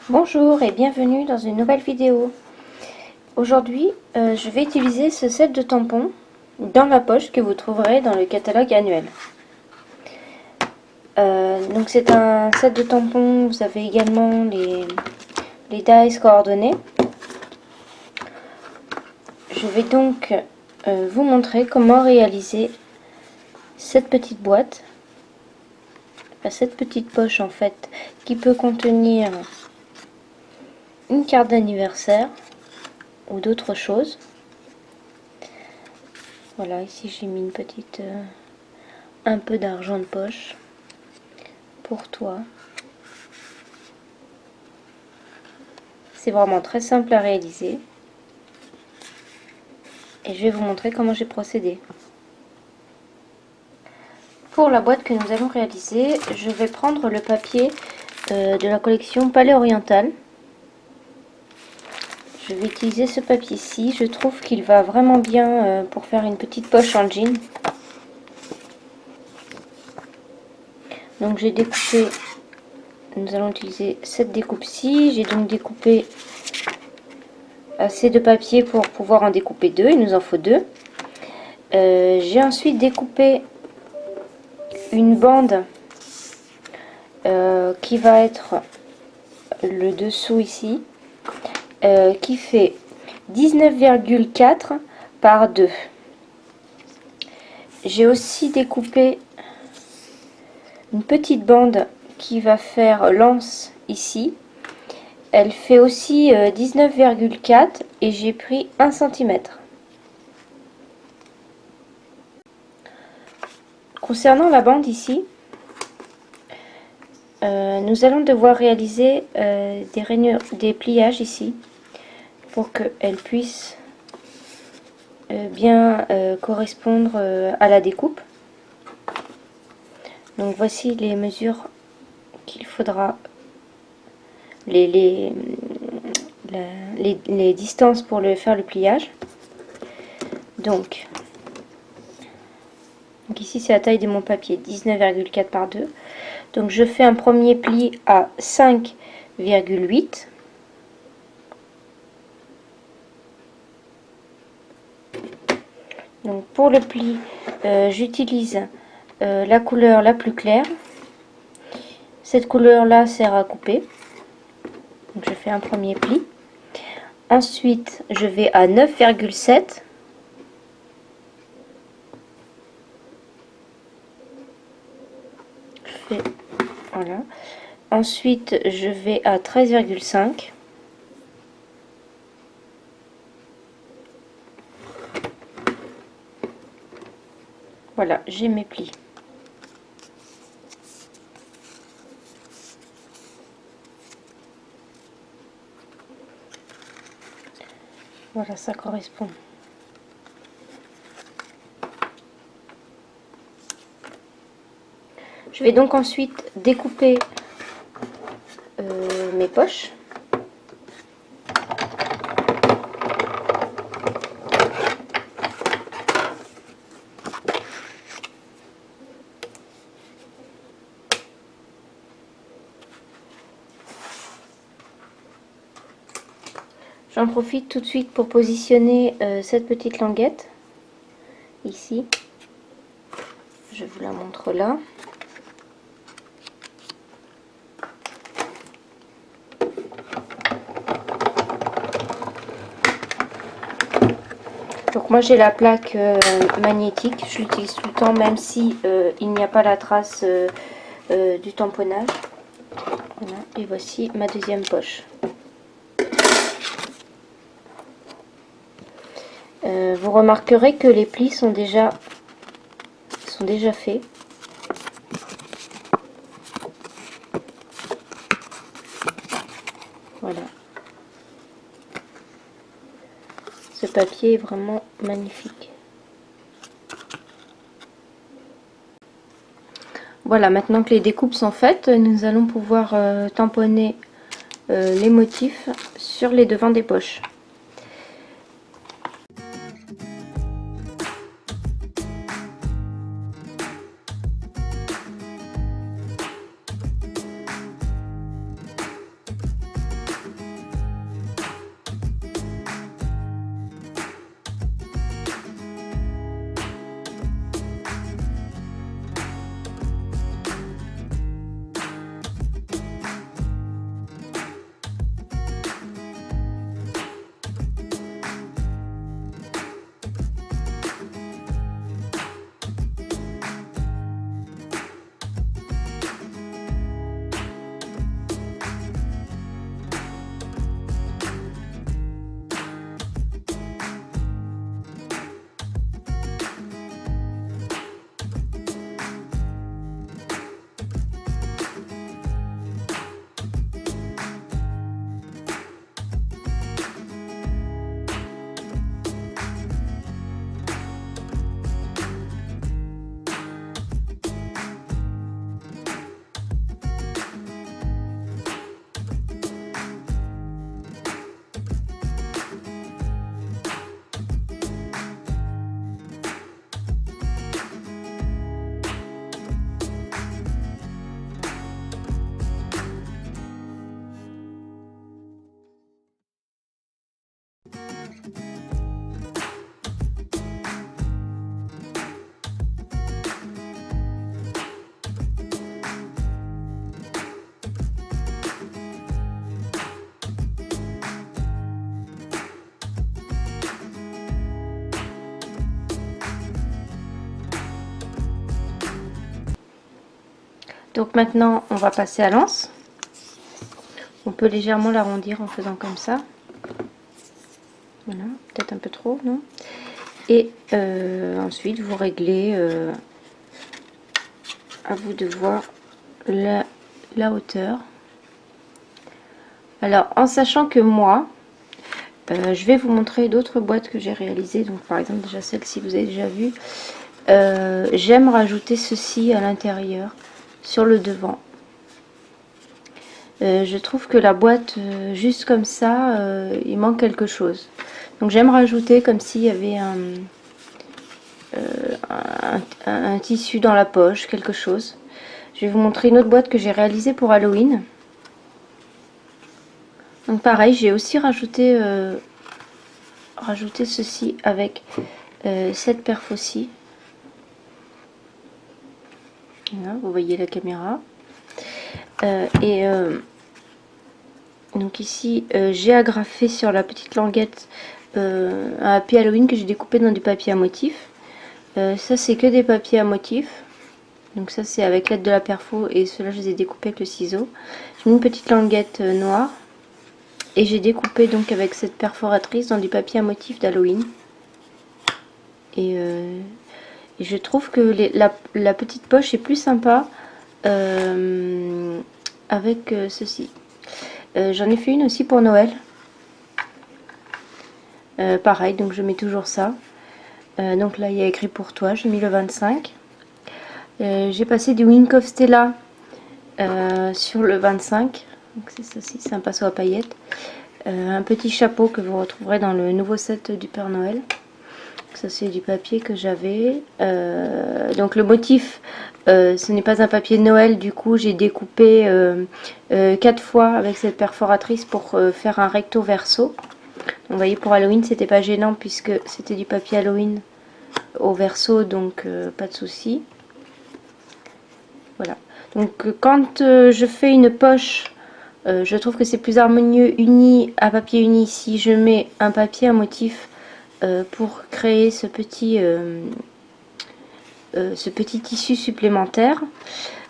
Bonjour et bienvenue dans une nouvelle vidéo. Aujourd'hui, je vais utiliser ce set de tampons dans la poche que vous trouverez dans le catalogue annuel. Donc c'est un set de tampons, vous avez également les dies coordonnées. Je vais donc vous montrer comment réaliser cette petite boîte, cette petite poche en fait, qui peut contenir une carte d'anniversaire ou d'autres choses. Voilà, ici j'ai mis une petite un peu d'argent de poche pour toi. C'est vraiment très simple à réaliser et je vais vous montrer comment j'ai procédé. Pour la boîte que nous allons réaliser, je vais prendre le papier de la collection Palais Oriental. Je vais utiliser ce papier-ci, je trouve qu'il va vraiment bien pour faire une petite poche en jean. Donc j'ai découpé, nous allons utiliser cette découpe-ci, j'ai donc découpé assez de papier pour pouvoir en découper deux, il nous en faut deux. J'ai ensuite découpé une bande qui va être le dessous ici, qui fait 19,4 par 2. J'ai aussi découpé une petite bande qui va faire l'anse ici. Elle fait aussi 19,4 et j'ai pris 1 cm. Concernant la bande ici, nous allons devoir réaliser des pliages ici pour qu'elle puisse bien correspondre à la découpe. Donc voici les mesures qu'il faudra, les distances pour faire le pliage. Donc ici c'est la taille de mon papier, 19,4 par 2. Donc je fais un premier pli à 5,8. Donc pour le pli, j'utilise la couleur la plus claire. Cette couleur là sert à couper. Donc je fais un premier pli. Ensuite je vais à 9,7. Voilà. Ensuite je vais à 13,5. Voilà, j'ai mes plis. Voilà, ça correspond. Je vais donc ensuite découper mes poches. J'en profite tout de suite pour positionner cette petite languette ici. Je vous la montre là. Donc moi j'ai la plaque magnétique, je l'utilise tout le temps même si il n'y a pas la trace du tamponnage. Voilà. Et voici ma deuxième poche. Vous remarquerez que les plis sont déjà faits. Voilà. Ce papier est vraiment magnifique. Voilà, maintenant que les découpes sont faites, nous allons pouvoir tamponner les motifs sur les devants des poches. Donc maintenant on va passer à l'anse. On peut légèrement l'arrondir en faisant comme ça. Voilà, peut-être un peu trop, non? Et ensuite vous réglez, à vous de voir la hauteur. Alors en sachant que moi, je vais vous montrer d'autres boîtes que j'ai réalisées. Donc par exemple déjà celle-ci vous avez déjà vu. J'aime rajouter ceci à l'intérieur, sur le devant. Je trouve que la boîte, juste comme ça, il manque quelque chose. Donc j'aime rajouter comme s'il y avait un tissu dans la poche, quelque chose. Je vais vous montrer une autre boîte que j'ai réalisée pour Halloween. Donc pareil, j'ai aussi rajouté ceci avec cette perf-aussi. Voilà, vous voyez la caméra. Donc ici, j'ai agrafé sur la petite languette un Happy Halloween que j'ai découpé dans du papier à motif. Ça, c'est que des papiers à motif. Donc ça, c'est avec l'aide de la perfo, et ceux-là, je les ai découpés avec le ciseau. J'ai mis une petite languette noire. Et j'ai découpé donc avec cette perforatrice dans du papier à motif d'Halloween. Et je trouve que la petite poche est plus sympa avec ceci. J'en ai fait une aussi pour Noël. Pareil, donc je mets toujours ça. Donc là, il y a écrit pour toi, j'ai mis le 25. J'ai passé du Wink of Stella sur le 25. Donc c'est ceci, c'est un pinceau à paillettes. Un petit chapeau que vous retrouverez dans le nouveau set du Père Noël. Ça, c'est du papier que j'avais. Donc le motif, ce n'est pas un papier de Noël, du coup j'ai découpé 4 fois avec cette perforatrice pour faire un recto verso. Vous voyez, pour Halloween c'était pas gênant puisque c'était du papier Halloween au verso, donc pas de souci. Voilà. Donc quand je fais une poche, je trouve que c'est plus harmonieux uni à papier uni si je mets un papier à motif pour créer ce petit tissu supplémentaire.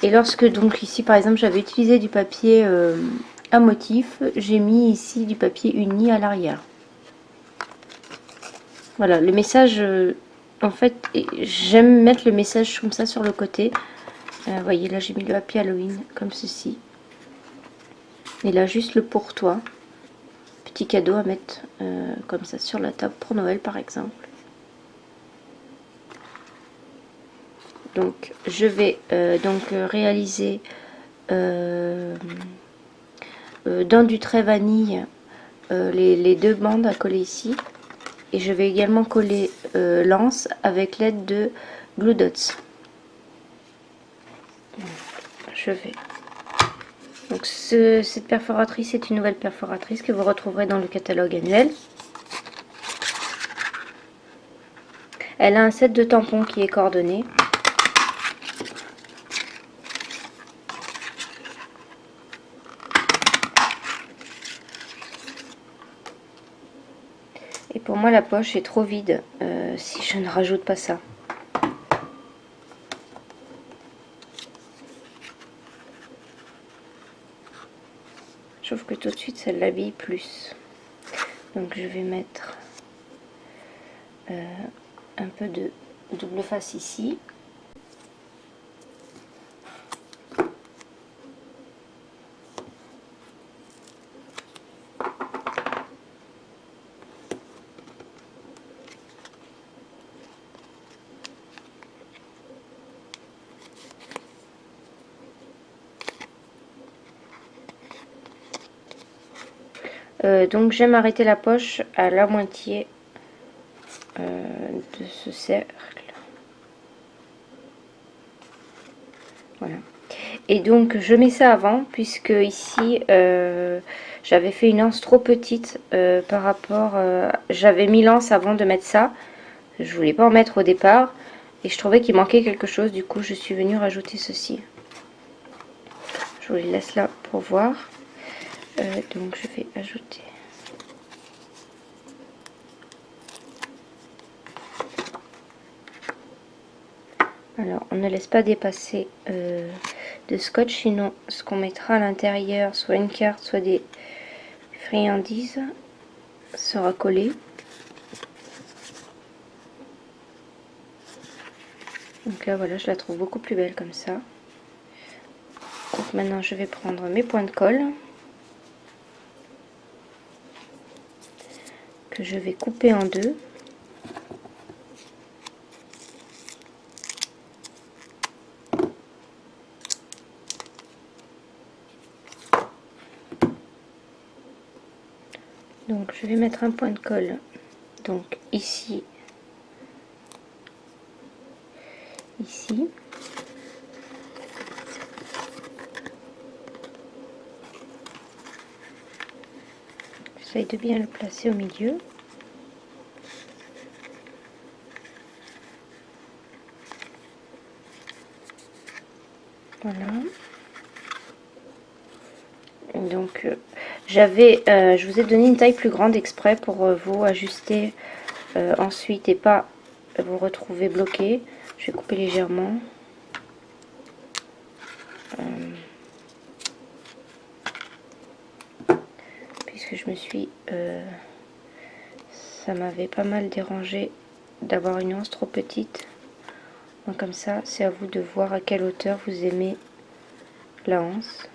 Et lorsque donc ici par exemple j'avais utilisé du papier à motif, j'ai mis ici du papier uni à l'arrière. Voilà, le message, en fait, j'aime mettre le message comme ça sur le côté. Vous voyez, là j'ai mis le Happy Halloween comme ceci. Et là juste le pour toi. Petit cadeau à mettre comme ça sur la table pour Noël par exemple. Donc je vais réaliser dans du trait vanille les deux bandes à coller ici. Et je vais également coller l'anse avec l'aide de Glue Dots. Je vais. Donc cette perforatrice est une nouvelle perforatrice que vous retrouverez dans le catalogue annuel. Elle a un set de tampons qui est coordonné. Et pour moi la poche est trop vide si je ne rajoute pas ça. Je trouve que tout de suite ça l'habille plus. Donc je vais mettre un peu de double face ici. Donc j'aime arrêter la poche à la moitié de ce cercle. Voilà. Et donc je mets ça avant puisque ici j'avais fait une anse trop petite par rapport... j'avais mis l'anse avant de mettre ça. Je voulais pas en mettre au départ et je trouvais qu'il manquait quelque chose. Du coup je suis venue rajouter ceci. Je vous les laisse là pour voir. Donc je vais ajouter. Alors on ne laisse pas dépasser de scotch, sinon ce qu'on mettra à l'intérieur, soit une carte, soit des friandises, sera collé. Donc là voilà, je la trouve beaucoup plus belle comme ça. Donc maintenant je vais prendre mes points de colle que je vais couper en deux. Donc je vais mettre un point de colle donc ici, ici. J'essaye de bien le placer au milieu. Voilà. Donc je vous ai donné une taille plus grande exprès pour vous ajuster ensuite et pas vous retrouver bloqué. Je vais couper légèrement. Puisque je me suis... ça m'avait pas mal dérangé d'avoir une anse trop petite. Donc comme ça, c'est à vous de voir à quelle hauteur vous aimez la anse.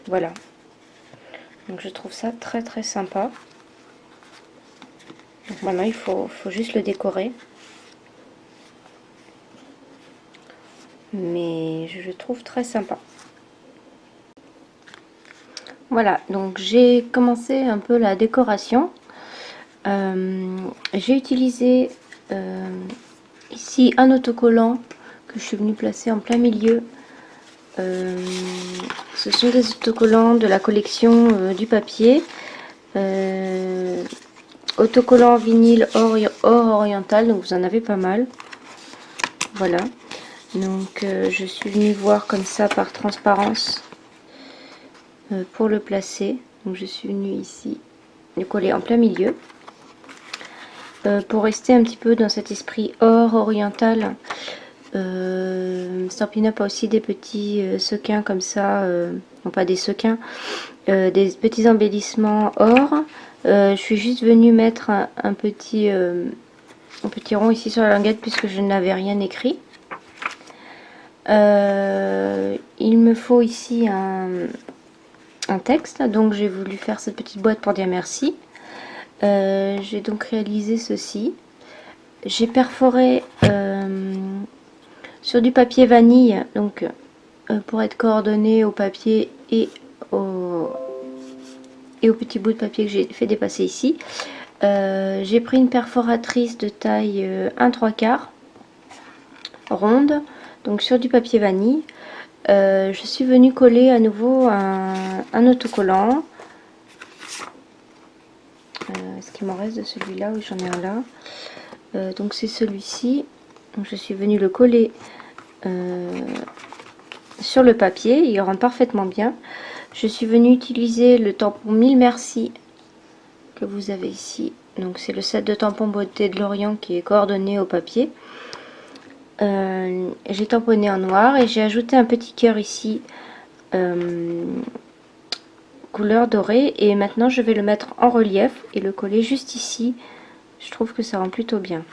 Voilà. Donc je trouve ça très très sympa. Donc maintenant il faut juste le décorer. Mais je le trouve très sympa. Voilà, donc j'ai commencé un peu la décoration. J'ai utilisé ici un autocollant que je suis venue placer en plein milieu. Ce sont des autocollants de la collection du papier. Autocollant vinyle or oriental, donc vous en avez pas mal. Voilà, donc je suis venue voir comme ça par transparence pour le placer. Donc je suis venue ici le coller en plein milieu. Pour rester un petit peu dans cet esprit or oriental, Stampin' Up a aussi des petits sequins comme ça, non pas des sequins, des petits embellissements or. Je suis juste venue mettre un petit rond ici sur la languette puisque je n'avais rien écrit. Il me faut ici un texte, donc j'ai voulu faire cette petite boîte pour dire merci. J'ai donc réalisé ceci. J'ai perforé sur du papier vanille, donc pour être coordonné au papier et au petit bout de papier que j'ai fait dépasser ici. J'ai pris une perforatrice de taille 1/3 ronde, donc sur du papier vanille. Je suis venue coller à nouveau un autocollant. Ce qui m'en reste de celui-là, oui j'en ai un là. Donc c'est celui-ci. Je suis venue le coller sur le papier, il rentre parfaitement bien. Je suis venue utiliser le tampon 1000 merci que vous avez ici. Donc c'est le set de tampons beauté de Lorient qui est coordonné au papier. J'ai tamponné en noir et j'ai ajouté un petit cœur ici couleur dorée, et maintenant je vais le mettre en relief et le coller juste ici. Je trouve que ça rend plutôt bien.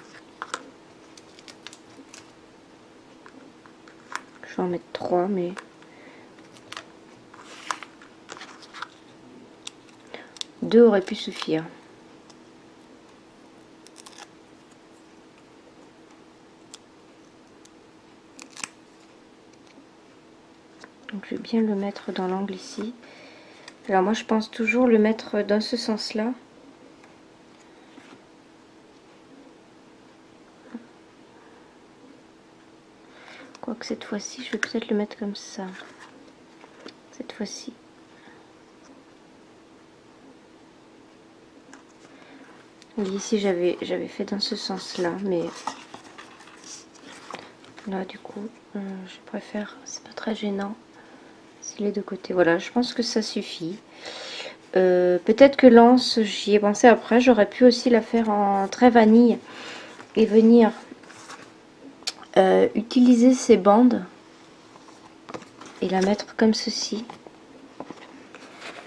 Je vais en mettre 3, mais deux aurait pu suffire. Donc je vais bien le mettre dans l'angle ici. Alors moi je pense toujours le mettre dans ce sens là. Quoique cette fois-ci je vais peut-être le mettre comme ça. Cette fois-ci. Ici j'avais fait dans ce sens là, mais là du coup je préfère, c'est pas très gênant si les deux côtés. Voilà, je pense que ça suffit. Peut-être que l'anse, j'y ai pensé après, j'aurais pu aussi la faire en trait vanille et venir utiliser ces bandes et la mettre comme ceci.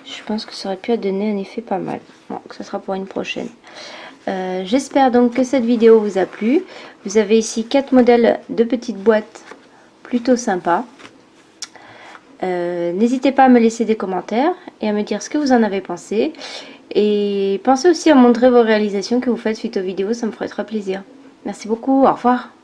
Je pense que ça aurait pu donner un effet pas mal. Bon, ça sera pour une prochaine. J'espère donc que cette vidéo vous a plu. Vous avez ici 4 modèles de petites boîtes plutôt sympas. N'hésitez pas à me laisser des commentaires et à me dire ce que vous en avez pensé. Et pensez aussi à montrer vos réalisations que vous faites suite aux vidéos, ça me ferait très plaisir. Merci beaucoup, au revoir.